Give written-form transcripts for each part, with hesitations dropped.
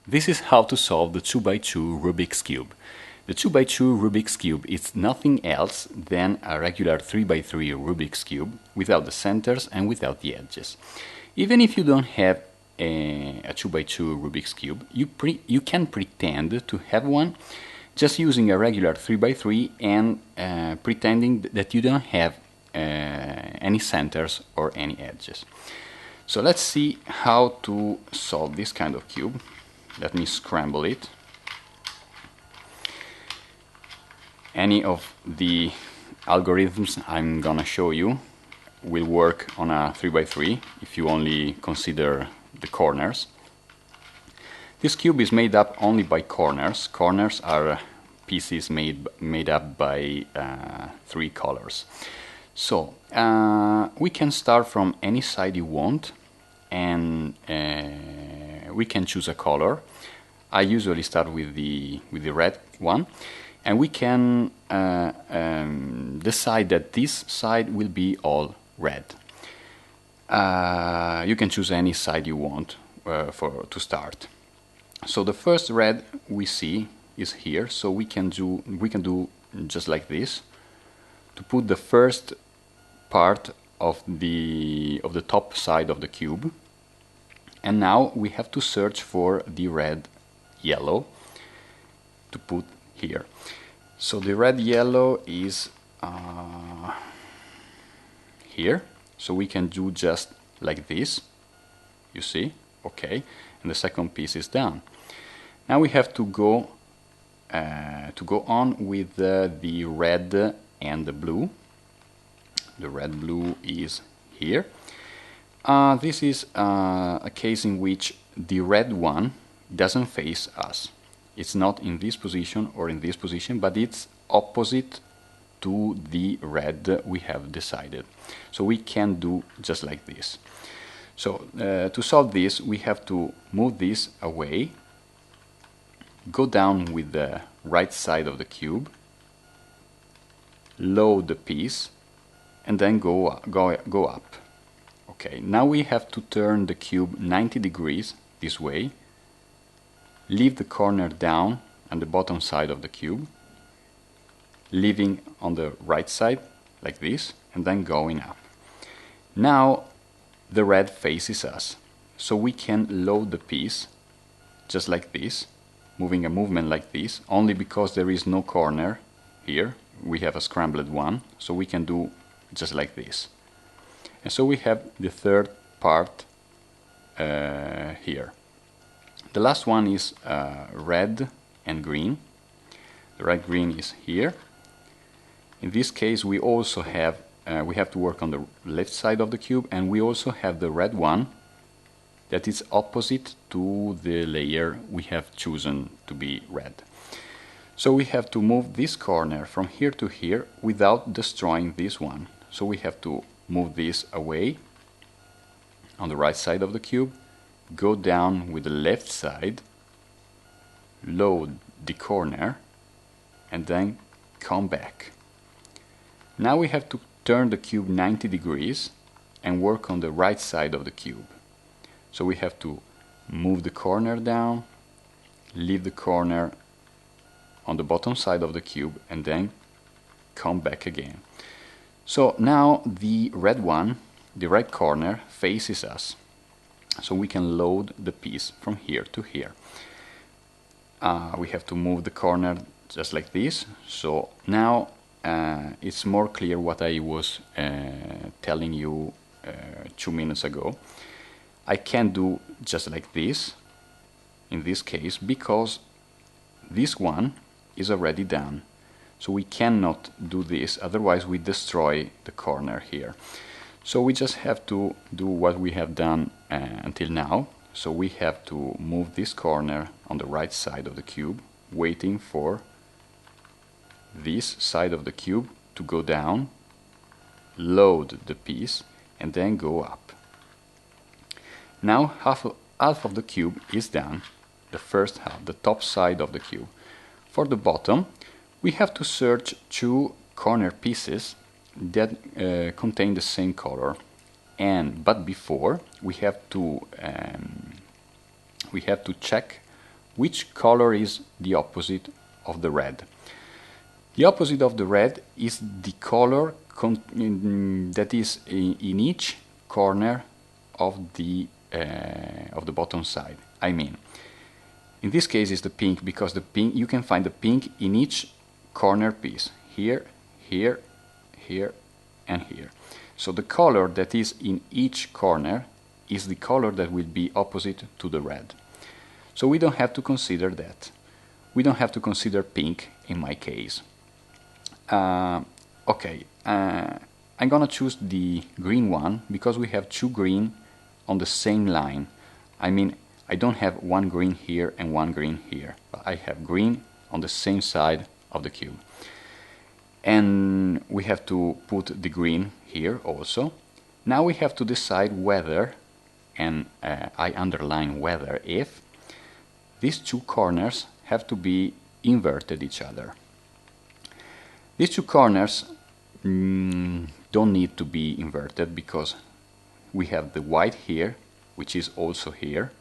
This is how to solve the 2x2 Rubik's Cube. The 2x2 Rubik's Cube is nothing else than a regular 3x3 Rubik's Cube without the centers and without the edges. Even if you don't have a 2x2 Rubik's Cube, you can pretend to have one just using a regular 3x3 and pretending that you don't have any centers or any edges. So let's see how to solve this kind of cube. Let me scramble it. Any of the algorithms I'm gonna show you will work on a 3x3 if you only consider the corners. This cube is made up only by corners. Corners are pieces made up by three colors. So we can start from any side you want, and we can choose a color. I usually start with the red one, and we can decide that this side will be all red. You can choose any side you want to start. So the first red we see is here, so we can do just like this to put the first part of the top side of the cube. And now we have to search for the red yellow to put here. So the red yellow is here, so we can do just like this, you see, okay, and the second piece is done. Now we have to go on with the red and the blue. The red blue is here. This is a case in which the red one doesn't face us. It's not in this position or in this position, but it's opposite to the red we have decided. So we can do just like this. So to solve this, we have to move this away, go down with the right side of the cube, load the piece, and then go up. Okay, now we have to turn the cube 90 degrees this way, leave the corner down on the bottom side of the cube, leaving on the right side like this, and then going up. Now the red faces us, so we can load the piece just like this, moving a movement like this, only because there is no corner here. We have a scrambled one, so we can do just like this. And so we have the third part here. The last one is red and green. The red-green is here. In this case, we also have to work on the left side of the cube, and we also have the red one that is opposite to the layer we have chosen to be red. So we have to move this corner from here to here without destroying this one. So we have to move this away on the right side of the cube, go down with the left side, load the corner, and then come back. Now we have to turn the cube 90 degrees and work on the right side of the cube. So we have to move the corner down, leave the corner on the bottom side of the cube, and then come back again. So now the red one, the red corner, faces us. So we can load the piece from here to here. We have to move the corner just like this. So now it's more clear what I was telling you 2 minutes ago. I can do just like this in this case because this one is already done. So we cannot do this, otherwise we destroy the corner here. So we just have to do what we have done until now. So we have to move this corner on the right side of the cube, waiting for this side of the cube to go down, load the piece, and then go up. Now half of the cube is done, the first half, the top side of the cube. For the bottom, we have to search two corner pieces that contain the same color, but before we have to check which color is the opposite of the red. The opposite of the red is the color that is in each corner of the bottom side. I mean, in this case is the pink, because the pink, you can find the pink in each corner piece, here, here, here, and here. So the color that is in each corner is the color that will be opposite to the red. So we don't have to consider that. We don't have to consider pink in my case. Okay, I'm gonna choose the green one because we have two green on the same line. I mean, I don't have one green here and one green here, but I have green on the same side of the cube. And we have to put the green here also. Now we have to decide whether, and I underline whether, if these two corners have to be inverted each other. These two corners don't need to be inverted because we have the white here, which is also here,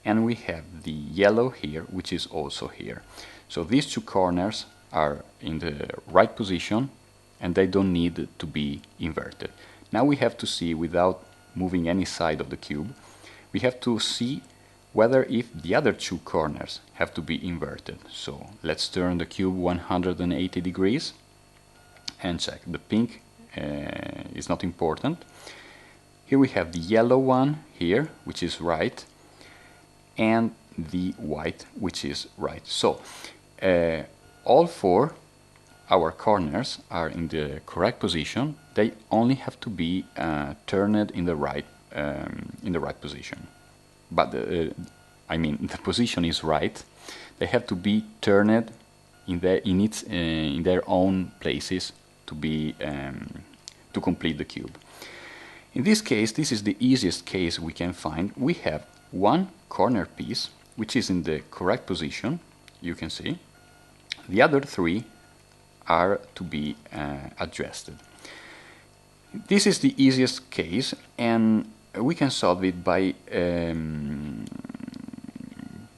and we have the yellow here, which is also here. So these two corners are in the right position and they don't need to be inverted. Now we have to see, without moving any side of the cube, we have to see whether if the other two corners have to be inverted. So let's turn the cube 180 degrees and check. The pink is not important. Here we have the yellow one here, which is right, and the white, which is right. So all four our corners are in the correct position. They only have to be turned in the right position. But I mean, the position is right. They have to be turned in their own places to be to complete the cube. In this case, this is the easiest case we can find. We have one corner piece which is in the correct position, you can see. The other three are to be adjusted. This is the easiest case, and we can solve it by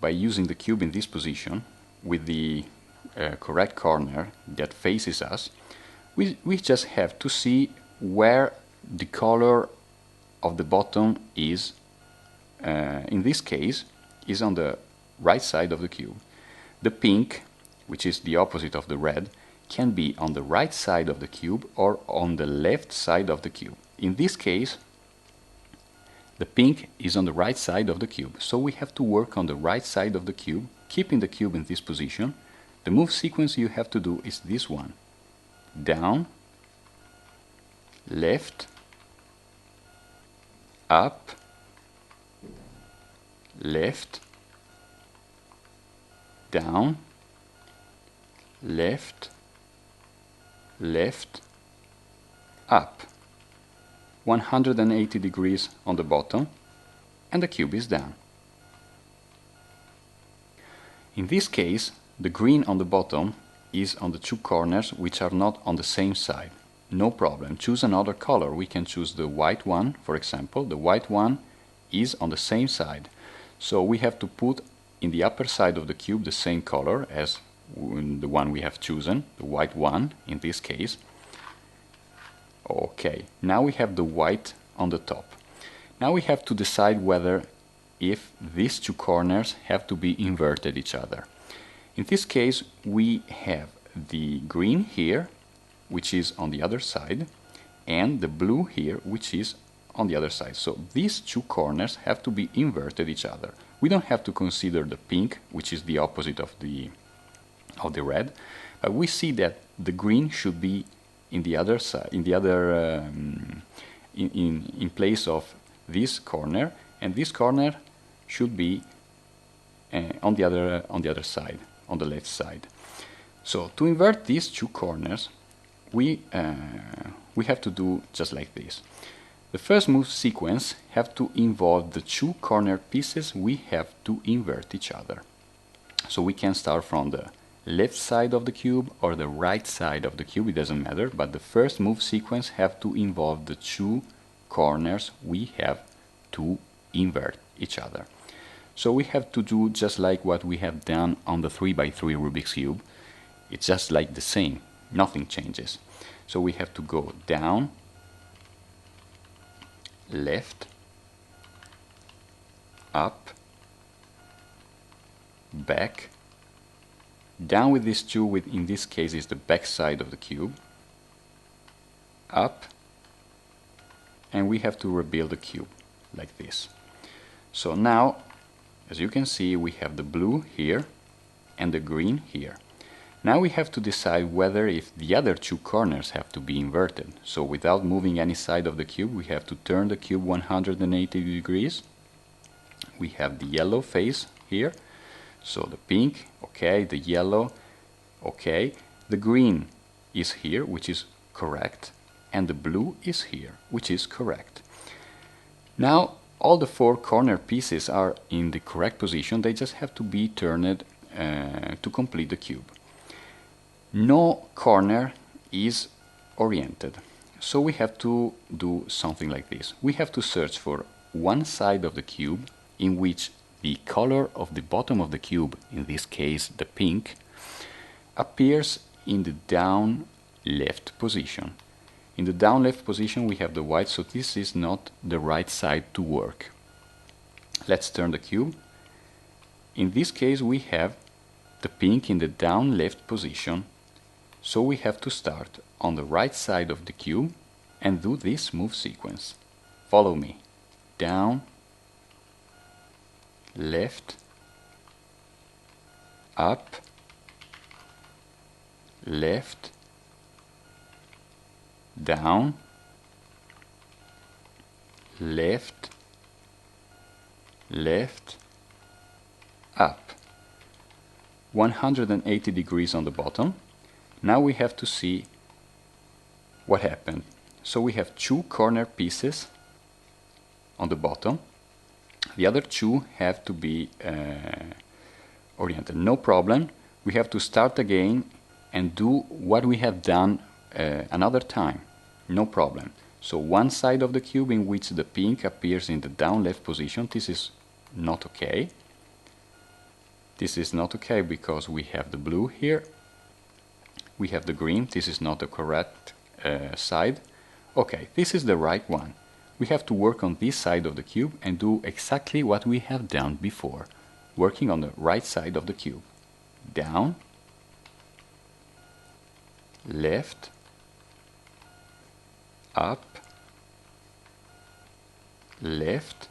using the cube in this position with the correct corner that faces us. We just have to see where the color of the bottom is, in this case, is on the right side of the cube. The pink, which is the opposite of the red, can be on the right side of the cube or on the left side of the cube. In this case, the pink is on the right side of the cube, so we have to work on the right side of the cube, keeping the cube in this position. The move sequence you have to do is this one: down, left, up, left, down, left, left, up. 180 degrees on the bottom, and the cube is down. In this case, the green on the bottom is on the two corners which are not on the same side. No problem, choose another color. We can choose the white one, for example. The white one is on the same side, so we have to put in the upper side of the cube the same color as the one we have chosen, the white one in this case. Okay, now we have the white on the top. Now we have to decide whether if these two corners have to be inverted each other. In this case, we have the green here, which is on the other side, and the blue here, which is on the other side. So these two corners have to be inverted each other. We don't have to consider the pink, which is the opposite of the red, but we see that the green should be in the other side, in place of this corner, and this corner should be on the other side, on the left side. So to invert these two corners, we have to do just like this. The first move sequence have to involve the two corner pieces we have to invert each other. So we can start from the left side of the cube or the right side of the cube, it doesn't matter, but the first move sequence have to involve the two corners we have to invert each other. So we have to do just like what we have done on the 3x3 Rubik's Cube. It's just like the same, nothing changes. So we have to go down, left, up, back, down with these two, in this case is the back side of the cube, up, and we have to rebuild the cube like this. So now, as you can see, we have the blue here and the green here. Now we have to decide whether if the other two corners have to be inverted. So without moving any side of the cube, we have to turn the cube 180 degrees. We have the yellow face here. So the pink, okay, the yellow, okay. The green is here, which is correct, and the blue is here, which is correct. Now all the four corner pieces are in the correct position. They just have to be turned to complete the cube. No corner is oriented, so we have to do something like this. We have to search for one side of the cube in which the color of the bottom of the cube, in this case the pink, appears in the down left position. In the down left position we have the white, so this is not the right side to work. Let's turn the cube. In this case we have the pink in the down left position, so we have to start on the right side of the cube and do this move sequence. Follow me. Down, left, up, left, down, left, left, up. 180 degrees on the bottom. Now we have to see what happened. So we have two corner pieces on the bottom. The other two have to be oriented. No problem. We have to start again and do what we have done another time. No problem. So one side of the cube in which the pink appears in the down left position, this is not okay. This is not okay because we have the blue here. We have the green. This is not the correct side. Okay, this is the right one. We have to work on this side of the cube and do exactly what we have done before, working on the right side of the cube. Down, left, up, left,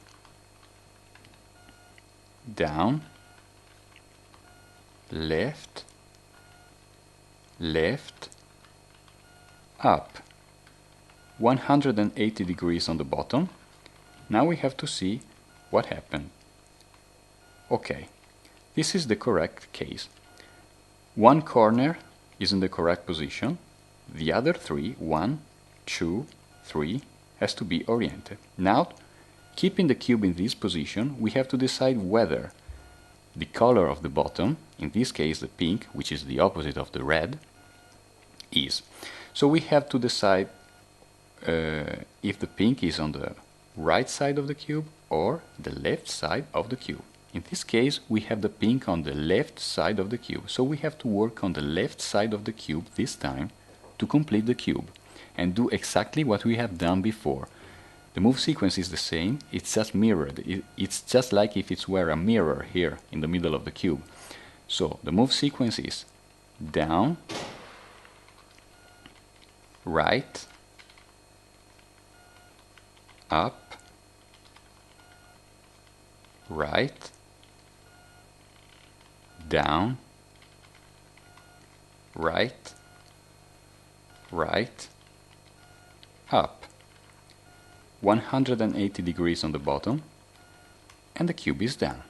down, left, left, up. 180 degrees on the bottom. Now we have to see what happened. Okay, this is the correct case. One corner is in the correct position. The other three, 1, 2, 3, has to be oriented. Now, keeping the cube in this position, we have to decide whether the color of the bottom, in this case the pink, which is the opposite of the red, is. So we have to decide if the pink is on the right side of the cube or the left side of the cube. In this case we have the pink on the left side of the cube, so we have to work on the left side of the cube this time to complete the cube and do exactly what we have done before. The move sequence is the same, it's just mirrored. It's just like if it were a mirror here in the middle of the cube. So the move sequence is down, right, up, right, down, right, right, up. 180 degrees on the bottom, and the cube is done.